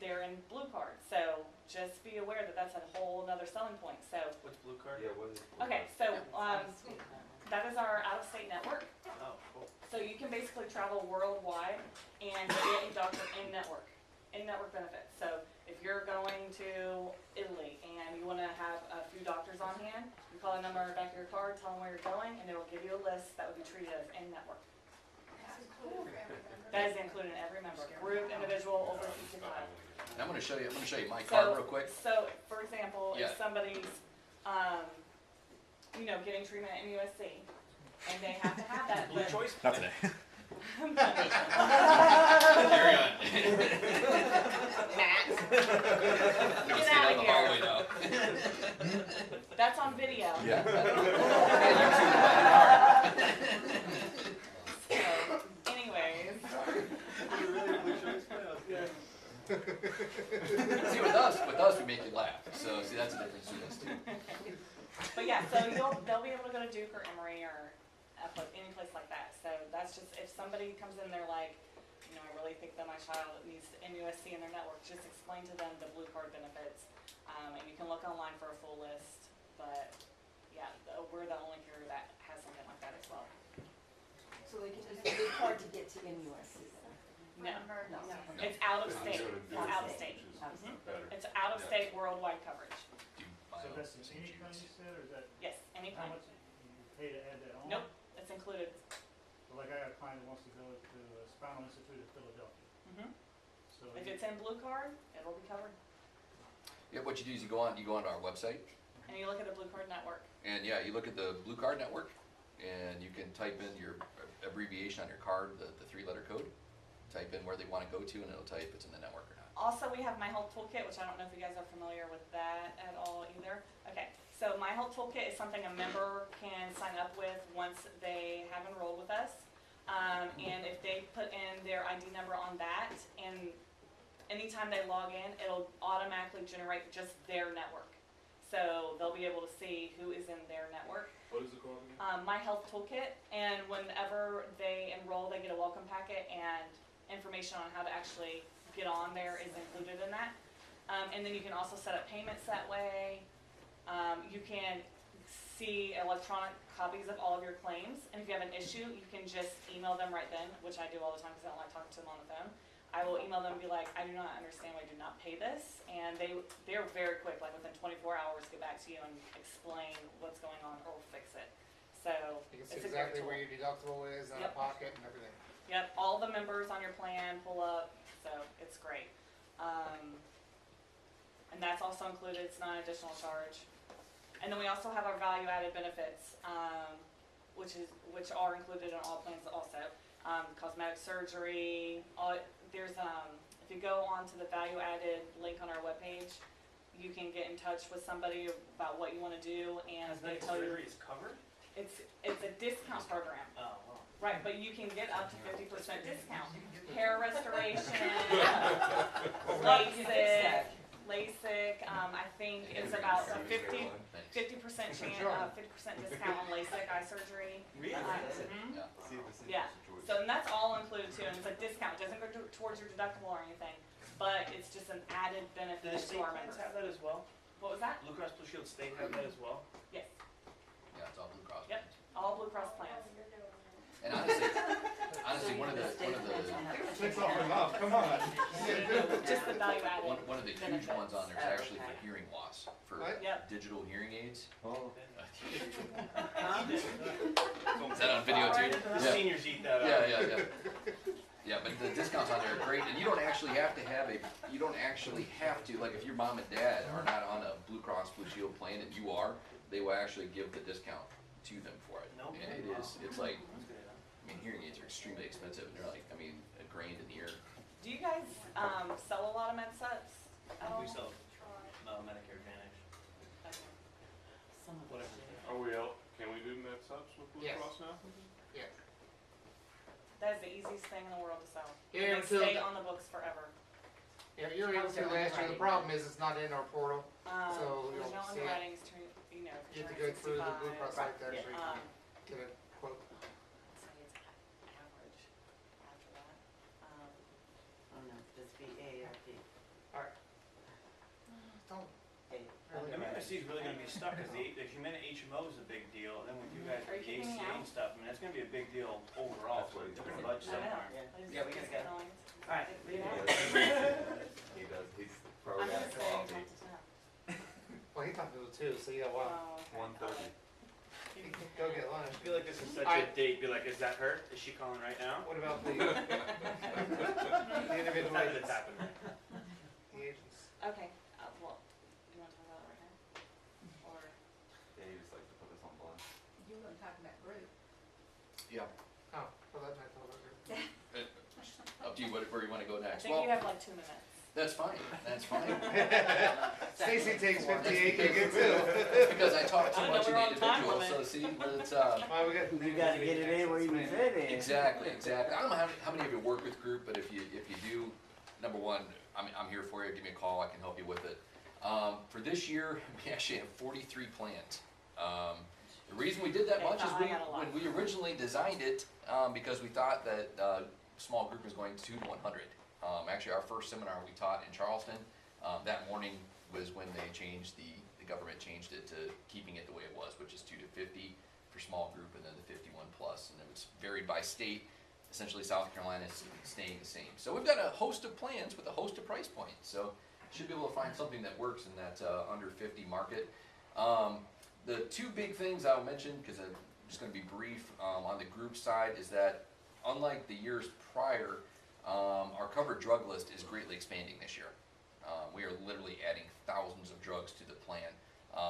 they're in Blue Card. So just be aware that that's a whole another selling point. So, What's Blue Card? Yeah, what is? okay, so that is our out-of-state network. Oh, cool. So you can basically travel worldwide and get a doctor in-network benefits. So if you're going to Italy and you want to have a few doctors on hand, you call a number on the back of your card, tell them where you're going, and it will give you a list that would be treated as in-network. That's included for every member. That is included in every member, group, individual, over 65. And I'm going to show you my card real quick. So, for example, Yeah. if somebody's, you know, getting treatment at MUSC, and they have to have that, Blue but Choice? Not today. Carry on. Matt, Get get out of here. now. That's on video. Yeah. So, anyways, See, with us, we make you laugh. So, see, that's a difference between us too. but yeah, so they'll be able to go to Duke or Emory or any place like that. So that's just, if somebody comes in there like, you know, I really think that my child needs MUSC in their network, just explain to them the Blue Card benefits. And you can look online for a full list, but yeah, we're the only carrier that has something like that as well. So they can use the Blue Card to get to MUSC. No, No. it's out of state, Go to it's Duke, out of state. which is Mhm. better. It's out of state worldwide coverage. So that's any plan you said, or is that, Yes, how anytime. much you pay to add that on? Nope, it's included. So like I got a client that wants to go to Spinal Institute of Philadelphia, Mhm. so. If it's in Blue Card, it'll be covered. Yeah, what you do is you go onto our website, And you look at the Blue Card network. and yeah, you look at the Blue Card Network, and you can type in your abbreviation on your card, the 3-letter code. Type in where they want to go to, and it'll tell you if it's in the network or not. Also, we have My Health Toolkit, which I don't know if you guys are familiar with that at all either. Okay, so My Health Toolkit is something a member can sign up with once they have enrolled with us. And if they put in their ID number on that, and anytime they log in, it'll automatically generate just their network. So they'll be able to see who is in their network. What is it called again? My Health Toolkit, and whenever they enroll, they get a welcome packet and information on how to actually get on there is included in that. And then you can also set up payments that way. You can see electronic copies of all of your claims, and if you have an issue, you can just email them right then, which I do all the time because I don't like talking to them on the phone. I will email them and be like, I do not understand why I do not pay this, and they're very quick, like within 24 hours, get back to you and explain what's going on or fix it. So You can it's see a great exactly tool. where your deductible is and a Yep. pocket and everything. Yep, all the members on your plan pull up, so it's great. And that's also included, it's not an additional charge. And then we also have our value-added benefits, which are included in all plans also. Cosmetic surgery, there's, if you go onto the value-added link on our webpage, you can get in touch with somebody about what you wanna do and As they medical tell you, surgery is covered? it's a discount program. Oh, well. Right, but you can get up to 50% discount. Hair restoration, LASIK, I think is about a 50% chance, 50% discount on LASIK eye surgery. Really? Mhm. Yeah. Yeah, so and that's all included too, and it's a discount, it doesn't go towards your deductible or anything, but it's just an added Do the benefit state to our plans members. have that as well? What was that? Blue Cross Blue Shield state have that as well? Yes, Yeah, it's all Blue Cross. Yep. all Blue Cross plans. And honestly, one of the Takes off her mouth, come on. Just the value added. one of the huge ones on there is actually for hearing loss, for What? Yep. digital hearing aids. Oh, Is that on video too? The seniors eat that up. Yeah. Yeah, but the discounts on there are great, and you don't actually have to, like, if your mom and dad are not on a Blue Cross Blue Shield plan and you are, they will actually give the discount to them for it. No And kidding. it's like, That's good, huh? I mean, hearing aids are extremely expensive, and they're like, I mean, $1,000 an ear. Do you guys, sell a lot of med sets at all? We sell Medicare Advantage, Some of whatever. Are we out, can we do med subs with Blue Yes. Cross now? That is the easiest thing in the world to sell. Yeah, They until stay the- on the books forever. Yeah, you were able to last year, the problem is it's not in our portal, So, you There's know, no see it. underwriting, you know, you have to for go through the Blue 65. Cross site there, so you Um, can get a quote. I'd say it's average after that. Oh no, just be AARP. Don't, A- MUSC is really gonna be stuck, cause the Humana HMO is a big deal, and then with you guys Are with you the kidding me ACA out? and stuff, I mean, that's gonna be a big deal overall, That's so what he's they're gonna doing. budget I know. somewhere. Yeah, we gotta go. Alright, He Yeah. does. He does, he's I'm probably gonna got say coffee. 10 to 10. well, he talked to the two, so you got one. Oh, okay. 1:30. You can go get lunch. I feel like this is such I- a date, be like, is that her? Is she calling right now? What about the individual Not that agents? it's happened. The agents. Okay, well, you wanna talk about it right now? Or, Yeah, he just likes to put us on blast. You were talking about group. Yeah. Oh, well, that might tell her. Up to you, where you wanna go I next. think you Well, have like 2 minutes. that's fine, that's fine. Stacy takes 58, you get two. Because I talk too I know much in we're the on time individual, so limit. see, let's, Well, we got. You gotta get it in where you can fit in. Exactly. I don't know how many of you work with group, but if you do, number one, I'm here for you. Give me a call. I can help you with it. For this year, we actually have 43 plans. The reason we did that Okay, much is I got a lot. when we originally designed it, because we thought that small group was going 2 to 100. Actually, our first seminar we taught in Charleston, that morning was when they changed the government changed it to keeping it the way it was, which is 2 to 50 for small group, and then the 51 plus, and it was varied by state. Essentially, South Carolina is staying the same. So we've got a host of plans with a host of price points. So should be able to find something that works in that under 50 market. The two big things I'll mention, because I'm just going to be brief on the group side, is that unlike the years prior, our covered drug list is greatly expanding this year. We are literally adding thousands of drugs to the plan.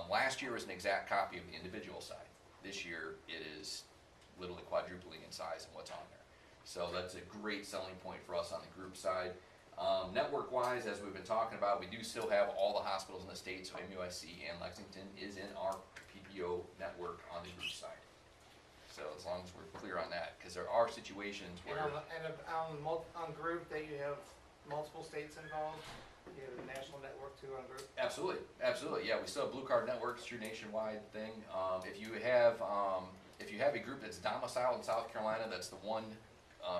Last year was an exact copy of the individual side. This year it is literally quadrupling in size and what's on there. So that's a great selling point for us on the group side. Network-wise, as we've been talking about, we do still have all the hospitals in the state, so MUSC and Lexington is in our PPO network on the group side. So as long as we're clear on that, because there are situations And where, on group that you have multiple states involved, you have a national network too on group. absolutely, yeah, we still have Blue Card Network, it's your nationwide thing. If you have a group that's domiciled in South Carolina, that's the one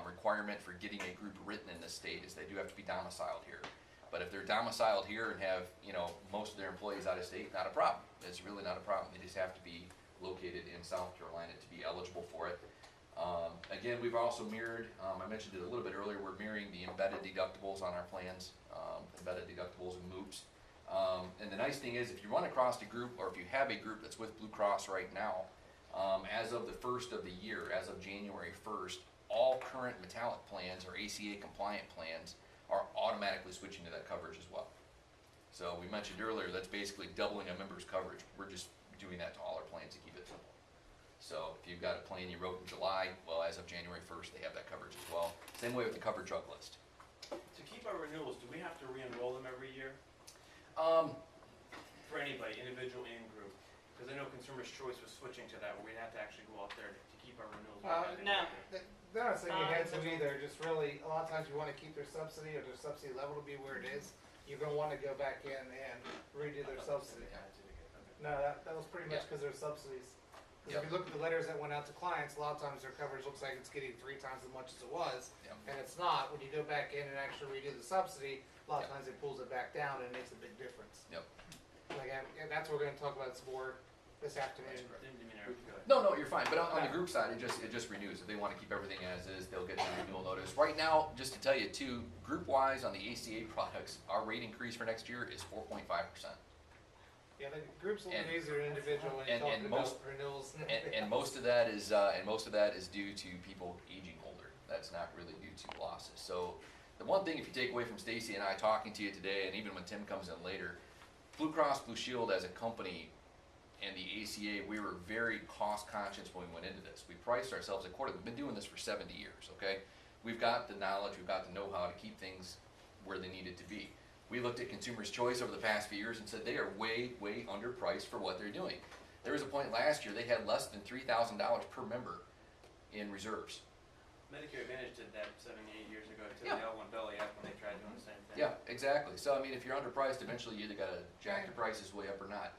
requirement for getting a group written in the state is they do have to be domiciled here. But if they're domiciled here and have, most of their employees out of state, not a problem. It's really not a problem. They just have to be located in South Carolina to be eligible for it. Again, we've also mirrored, I mentioned it a little bit earlier, we're mirroring the embedded deductibles on our plans, embedded deductibles and MOOPs. And the nice thing is, if you run across a group, or if you have a group that's with Blue Cross right now, as of the first of the year, as of January 1st, all current metallic plans or ACA compliant plans are automatically switching to that coverage as well. So we mentioned earlier, that's basically doubling a member's coverage. We're just doing that to all our plans to keep it simple. So if you've got a plan you wrote in July, well, as of January 1st, they have that coverage as well. Same way with the covered drug list. To keep our renewals, do we have to re-enroll them every year? for anybody, individual and group? Because I know Consumers Choice was switching to that, where we'd have to actually go out there to keep our renewals. No. They're not saying you had to Individual. either, just really, a lot of times you wanna keep their subsidy or their subsidy level to be where it is. You're gonna wanna go back in and redo their subsidy. No, that was pretty much because their subsidies. Because if you look at the letters that went out to clients, a lot of times their coverage looks like it's getting 3 times as much as it was. Yep. And it's not. When you go back in and actually redo the subsidy, a lot of times it pulls it back down and it makes a big difference. Yep. Like, and that's what we're gonna talk about some more this afternoon. No, you're fine. But on the group side, it just renews. If they want to keep everything as is, they'll get the renewal notice. Right now, just to tell you too, group wise on the ACA products, our rate increase for next year is 4.5%. Yeah, the group's a little And- easier individual when and- you're and talking most- about renewals. And most of that is due to people aging older. That's not really due to losses. So the one thing, if you take away from Stacy and I talking to you today, and even when Tim comes in later, Blue Cross Blue Shield as a company and the ACA, we were very cost conscious when we went into this. We priced ourselves accordingly. We've been doing this for 70 years, okay? We've got the knowledge, we've got the know-how to keep things where they needed to be. We looked at Consumers Choice over the past few years and said they are way, way underpriced for what they're doing. There was a point last year, they had less than $3,000 per member in reserves. Medicare Advantage did that 7, 8 years ago too. Yeah. They all went belly up when they tried doing the same thing. Yeah, exactly. So, I mean, if you're underpriced, eventually you either gotta jack your prices way up or not.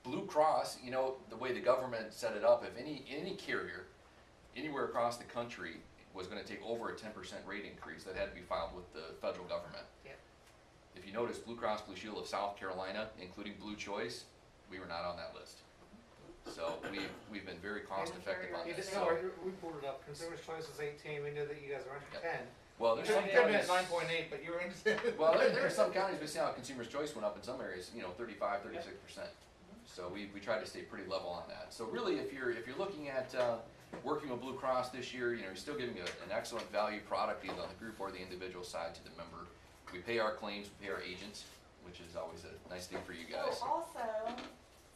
Blue Cross, you know, the way the government set it up, if any carrier anywhere across the country was gonna take over a 10% rate increase, that had to be filed with the federal government. Yep. If you notice, Blue Cross Blue Shield of South Carolina, including Blue Choice, we were not on that list. So we've been very cost effective on You this. just know, we pulled it up. Consumers Choice was 18. We knew that you guys were under Yep. 10. Well, there's You some could have been at counties. 9.8, but you were in. Well, there are some counties, we see how Consumers Choice went up in some areas, 35, 36%. So we tried to stay pretty level on that. So really, if you're looking at working with Blue Cross this year, you're still giving an excellent value product either on the group or the individual side to the member. We pay our claims, we pay our agents, which is always a nice thing for you guys. Oh, also,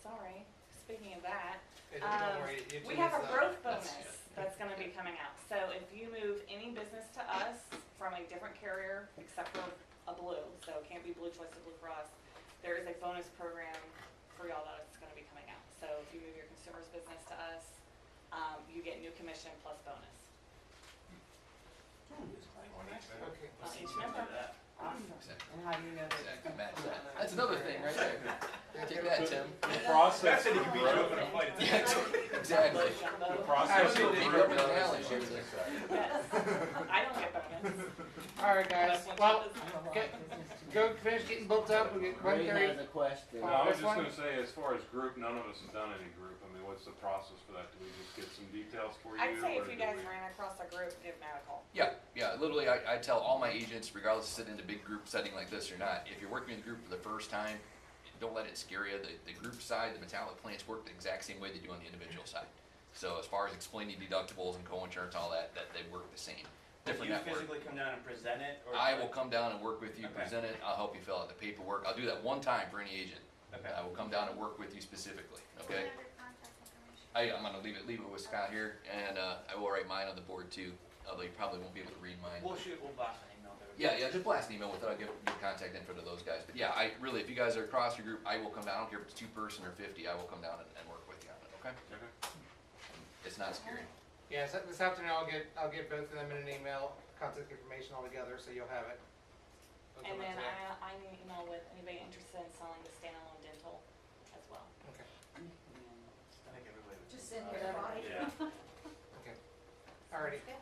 sorry, speaking of that, Hey, don't worry, you we two have a use that. growth bonus that's gonna be coming out. So if you move any business to us from a different carrier, except for a Blue, so it can't be Blue Choice or Blue Cross, there is a bonus program for y'all that's gonna be coming out. So if you move your consumer's business to us, you get new commission plus bonus Okay. on each member. Awesome. Exactly. And how do you know that? Exactly, match that. That's another thing right there. Take that, Tim. The process That's it, for you can beat you up in a growth, fight. Yeah, exactly. the I process should for be growth rubbing an is alley here. Yes, I don't get bonus. All right, guys. Unless one Well, changes. okay, go finish getting booked up. We get Ray 1:30. has a question. No, I was This just one? gonna say, as far as group, none of us have done any group. I mean, what's the process for that? Do we just get some details for you? I'd say if or you do guys we- ran across a group, give Matt a call. Yeah, literally, I tell all my agents, regardless of sitting in a big group setting like this or not, if you're working in a group for the first time, don't let it scare you. The group side, the metallic plants work the exact same way they do on the individual side. So as far as explaining deductibles and co-insurance, all that they work the same. Do Different you network. physically come down and present it? Or I will come down and work with you, Okay. present it, I'll help you fill out the paperwork. I'll do that one time for any agent. Okay. I will come down and work with you specifically, Do okay? you have your contact information? I'm gonna leave it with Scott here, and I will write mine on the board too, although you probably won't be able to read mine. We'll blast an email there. Yeah, just blast an email with it, I'll give contact info to those guys. But yeah, if you guys are across your group, I will come down, I don't care if it's 2-person or 50, I will come down and work with you on it, okay? Okay. It's not scary. Yeah, so this afternoon I'll get both of them in an email, contact information all together, so you'll have it. They'll And come in then today. I need an email with anybody interested in selling the standalone dental as well. Okay. I think everybody would. Just think send about it it. out. Yeah. Okay. Alrighty. Good.